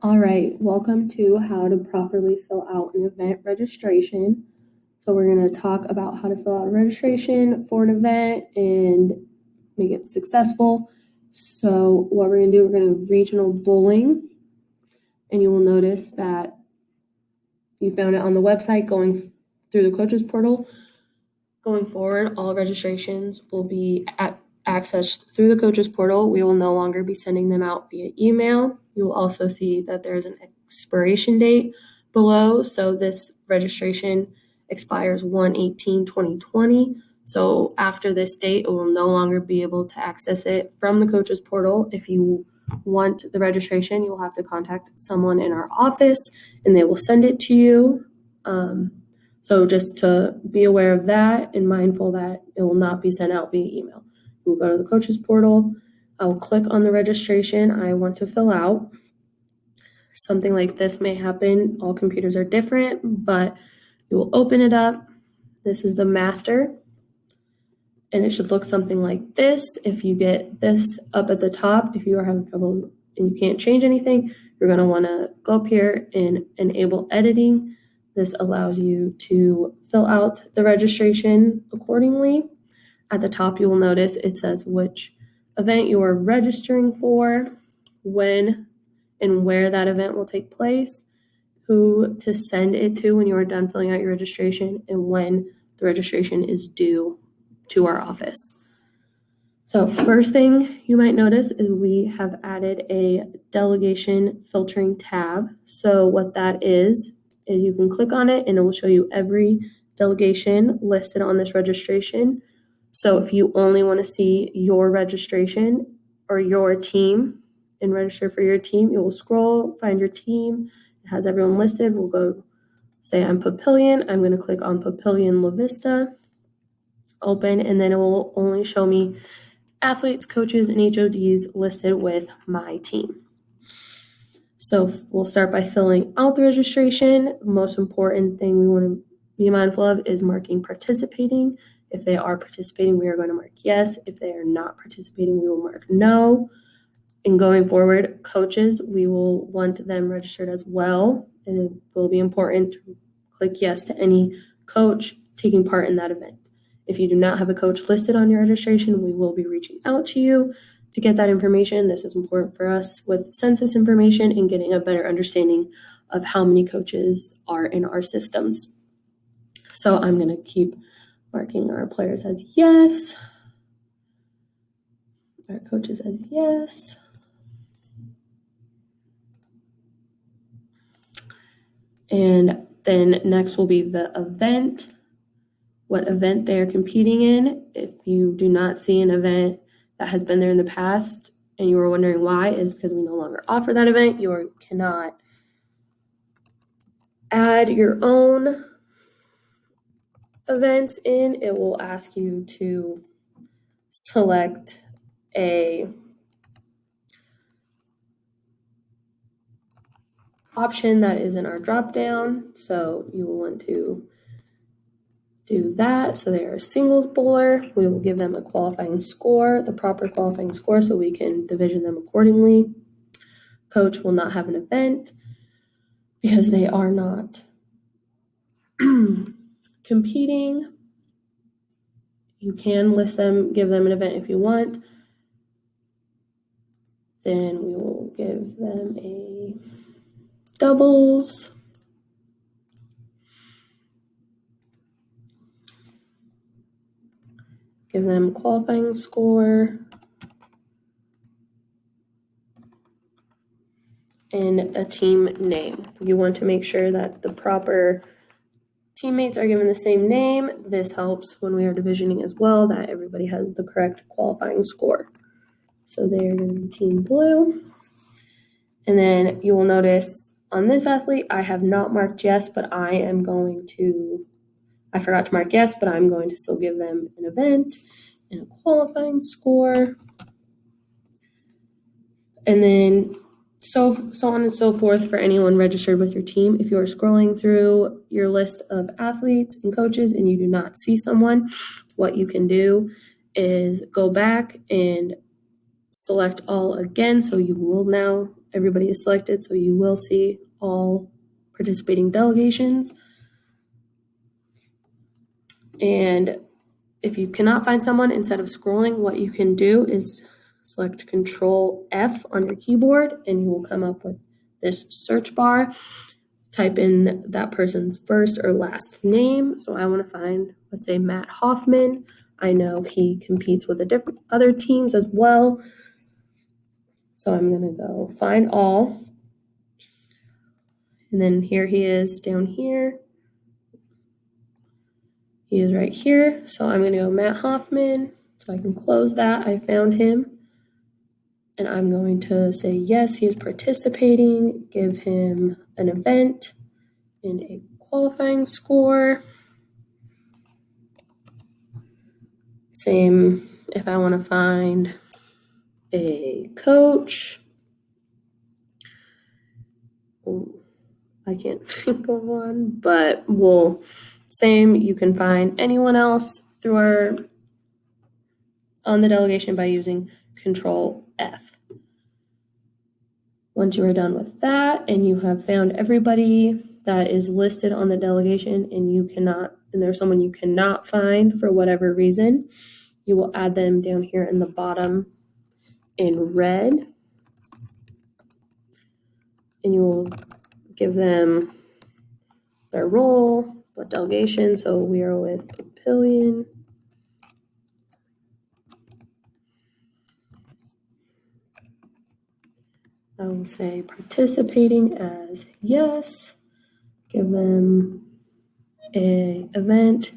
All right, welcome to how to properly fill out an event registration. So we're going to talk about how to fill out a registration for an event and make it successful. So what we're going to do, we're going to regional bowling, and you will notice that you found it on the website going through the coaches portal. Going forward, all registrations will be accessed through the coaches portal. We will no longer be sending them out via email. You will also see that there's an expiration date below. So this registration expires 1/18/2020. So after this date, it will no longer be able to access it from the coaches portal. If you want the registration, you will have to contact someone in our office and they will send it to you. So just to be aware of that and mindful that it will not be sent out via email. We'll go to the coaches portal. I'll click on the registration I want to fill out. Something like this may happen. All computers are different, but you will open it up. This is the master, and it should look something like this. If you get this up at the top, if you are having trouble and you can't change anything, you're going to want to go up here and enable editing. This allows you to fill out the registration accordingly. At the top, you will notice it says which event you are registering for, when and where that event will take place, who to send it to when you are done filling out your registration, and when the registration is due to our office. So first thing you might notice is we have added a delegation filtering tab. So what that is you can click on it and it will show you every delegation listed on this registration. So if you only want to see your registration or your team and register for your team, you will scroll, find your team. It has everyone listed. We'll go say I'm Papillion. I'm going to click on Papillion La Vista, open, and then it will only show me athletes, coaches, and HODs listed with my team. So we'll start by filling out the registration. The most important thing we want to be mindful of is marking participating. If they are participating, we are going to mark yes. If they are not participating, we will mark no. And going forward, coaches, we will want them registered as well. And it will be important to click yes to any coach taking part in that event. If you do not have a coach listed on your registration, we will be reaching out to you to get that information. This is important for us with census information and getting a better understanding of how many coaches are in our systems. So I'm going to keep marking our players as yes, our coaches as yes. And then next will be the event, what event they're competing in. If you do not see an event that has been there in the past and you were wondering why, is because we no longer offer that event. You cannot add your own events in. It will ask you to select a option that is in our drop down. So you will want to do that. So they are a singles bowler. We will give them a qualifying score, the proper qualifying score, so we can division them accordingly. Coach will not have an event because they are not competing. You can list them, give them an event if you want. Then we will give them a doubles. Give them qualifying score. And a team name. You want to make sure that the proper teammates are given the same name. This helps when we are divisioning as well, that everybody has the correct qualifying score. So they're going to be team blue. And then you will notice on this athlete, I have not marked yes, but I forgot to mark yes, but I'm going to still give them an event and a qualifying score. And then so on and so forth for anyone registered with your team. If you are scrolling through your list of athletes and coaches and you do not see someone, what you can do is go back and select all again. So you will now everybody is selected, so you will see all participating delegations. And if you cannot find someone, instead of scrolling, what you can do is select Control F on your keyboard, and you will come up with this search bar. Type in that person's first or last name. So I want to find, let's say, Matt Hoffman. I know he competes with other teams as well. So I'm going to go find all. And then here he is down here. He is right here. So I'm going to go Matt Hoffman. So I can close that. I found him. And I'm going to say, yes, he is participating. Give him an event and a qualifying score. Same if I want to find a coach. I can't think of one, but same, you can find anyone else on the delegation by using Control F. Once you are done with that and you have found everybody that is listed on the delegation and there's someone you cannot find for whatever reason, you will add them down here in the bottom in red, and you will give them their role, what delegation. So we are with Papillion. I will say participating as yes. Give them an event.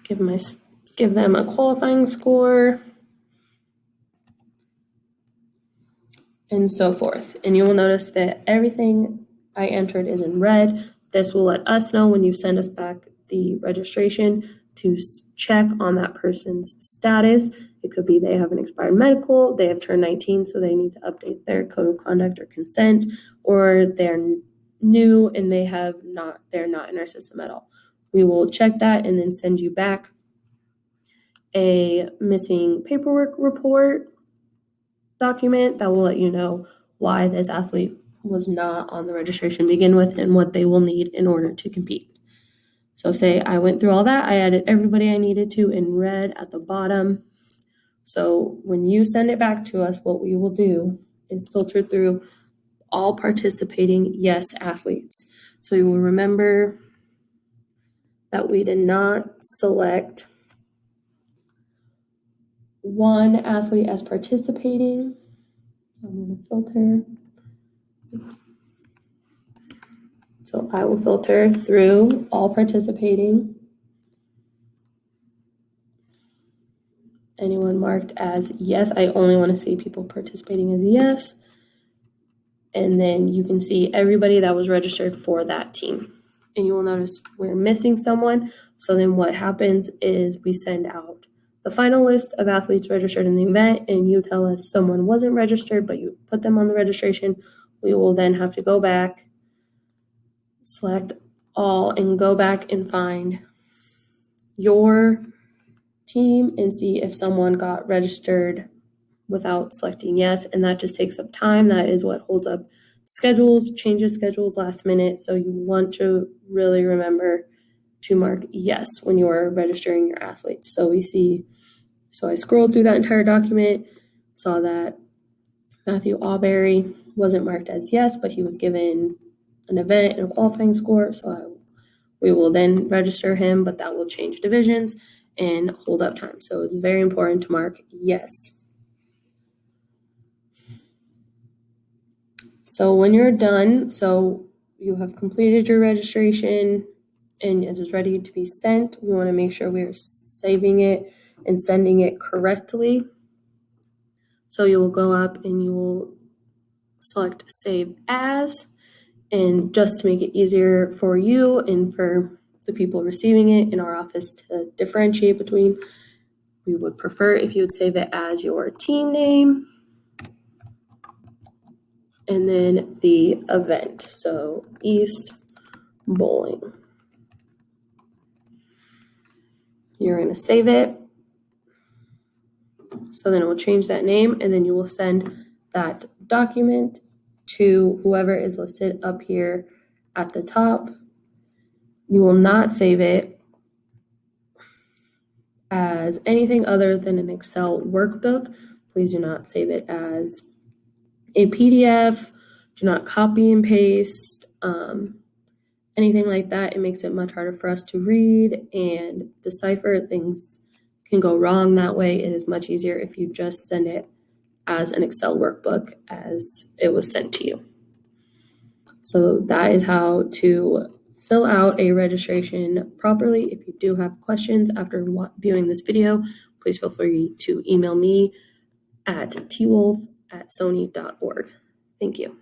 Give them a qualifying score, and so forth. And you will notice that everything I entered is in red. This will let us know when you send us back the registration to check on that person's status. It could be they have an expired medical, they have turned 19, so they need to update their code of conduct or consent, or they're new and they're not in our system at all. We will check that and then send you back a missing paperwork report document that will let you know why this athlete was not on the registration to begin with and what they will need in order to compete. So say I went through all that, I added everybody I needed to in red at the bottom. So when you send it back to us, what we will do is filter through all participating yes athletes. So you will remember that we did not select one athlete as participating. So I'm going to filter. So I will filter through all participating. Anyone marked as yes, I only want to see people participating as yes. And then you can see everybody that was registered for that team. And you will notice we're missing someone. So then what happens is we send out the final list of athletes registered in the event, and you tell us someone wasn't registered, but you put them on the registration. We will then have to go back, select all, and go back and find your team and see if someone got registered without selecting yes, and that just takes up time. That is what holds up schedules, changes schedules last minute. So you want to really remember to mark yes when you are registering your athletes. So I scrolled through that entire document, saw that Matthew Auberry wasn't marked as yes, but he was given an event and a qualifying score. So we will then register him, but that will change divisions and hold up time. So it's very important to mark yes. So when you're done, so you have completed your registration and it is ready to be sent, we want to make sure we are saving it and sending it correctly. So you will go up and you will select Save As, and just to make it easier for you and for the people receiving it in our office to differentiate between, we would prefer if you would save it as your team name and then the event. So East Bowling. You're going to save it. So then it will change that name, and then you will send that document to whoever is listed up here at the top. You will not save it as anything other than an Excel workbook. Please do not save it as a PDF. Do not copy and paste. Anything like that. It makes it much harder for us to read and decipher. Things can go wrong that way. It is much easier if you just send it as an Excel workbook as it was sent to you. So that is how to fill out a registration properly. If you do have questions after viewing this video, please feel free to email me at twolf@sony.org. Thank you.